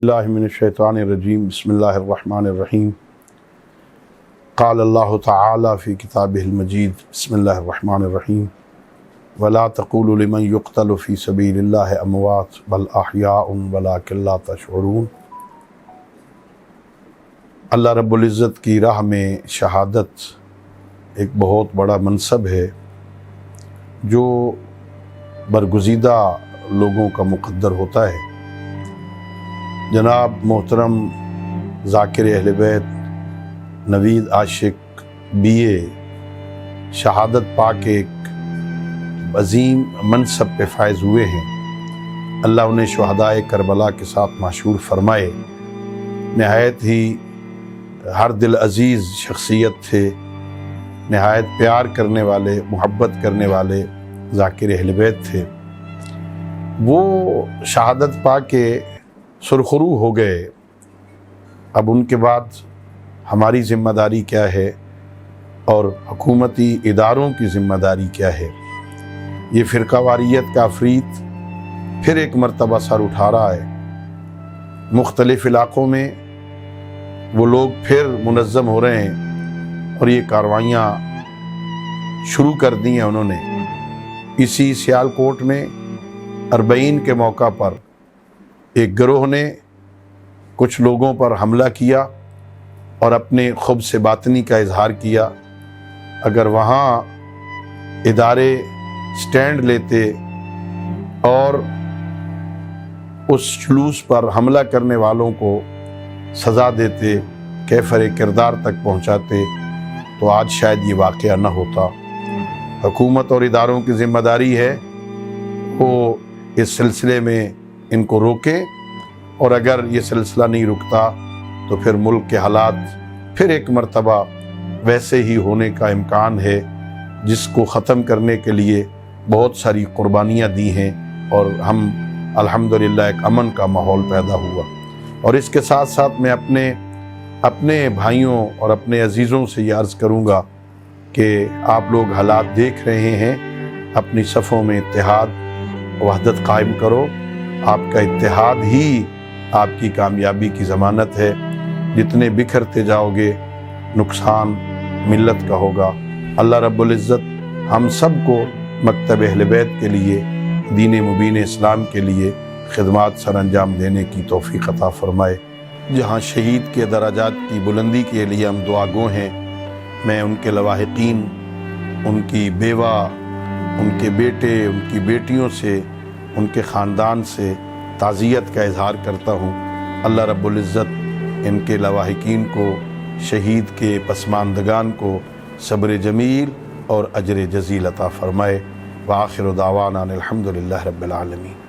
اللہ من الشیطان الرجیم بسم اللہ الرحمن الرحیم قال اللہ تعالی فی کتابہ المجید بسم اللہ الرحمن الرحیم ولا تقولوا لمن يقتل فی سبیل اللہ اموات بل احیاء ولکن لا تشعرون۔ اللہ رب العزت کی راہ میں شہادت ایک بہت بڑا منصب ہے جو برگزیدہ لوگوں کا مقدر ہوتا ہے۔ جناب محترم ذاکر اہل بیت نوید عاشق BA شہادت پا کے ایک عظیم منصب پہ فائز ہوئے ہیں۔ اللہ انہیں شہدائے کربلا کے ساتھ معشور فرمائے۔ نہایت ہی ہر دل عزیز شخصیت تھے، نہایت پیار کرنے والے، محبت کرنے والے ذاکر اہل بیت تھے۔ وہ شہادت پا کے سرخرو ہو گئے۔ اب ان کے بعد ہماری ذمہ داری کیا ہے اور حکومتی اداروں کی ذمہ داری کیا ہے؟ یہ فرقہ واریت کا عفریت پھر ایک مرتبہ سر اٹھا رہا ہے۔ مختلف علاقوں میں وہ لوگ پھر منظم ہو رہے ہیں اور یہ کارروائیاں شروع کر دی ہیں انہوں نے۔ اسی سیالکوٹ میں 40 کے موقع پر ایک گروہ نے کچھ لوگوں پر حملہ کیا اور اپنے خب سے باطنی کا اظہار کیا۔ اگر وہاں ادارے سٹینڈ لیتے اور اس جلوس پر حملہ کرنے والوں کو سزا دیتے، کیفر کردار تک پہنچاتے، تو آج شاید یہ واقعہ نہ ہوتا۔ حکومت اور اداروں کی ذمہ داری ہے وہ اس سلسلے میں ان کو روکے، اور اگر یہ سلسلہ نہیں رکتا تو پھر ملک کے حالات پھر ایک مرتبہ ویسے ہی ہونے کا امکان ہے، جس کو ختم کرنے کے لیے بہت ساری قربانیاں دی ہیں اور ہم الحمدللہ ایک امن کا ماحول پیدا ہوا۔ اور اس کے ساتھ ساتھ میں اپنے بھائیوں اور اپنے عزیزوں سے یہ عرض کروں گا کہ آپ لوگ حالات دیکھ رہے ہیں، اپنی صفوں میں اتحاد وحدت قائم کرو۔ آپ کا اتحاد ہی آپ کی کامیابی کی ضمانت ہے۔ جتنے بکھرتے جاؤ گے نقصان ملت کا ہوگا۔ اللہ رب العزت ہم سب کو مکتب اہل بیت کے لیے، دین مبین اسلام کے لیے خدمات سر انجام دینے کی توفیق عطا فرمائے۔ جہاں شہید کے درجات کی بلندی کے لیے ہم دعا گو ہیں، میں ان کے لواحقین، ان کی بیوہ، ان کے بیٹے، ان کی بیٹیوں سے، ان کے خاندان سے تعزیت کا اظہار کرتا ہوں۔ اللہ رب العزت ان کے لواحقین کو، شہید کے پسماندگان کو صبر جمیل اور اجر جزیل عطا فرمائے۔ وآخر دعوانا الحمدللہ رب العالمین۔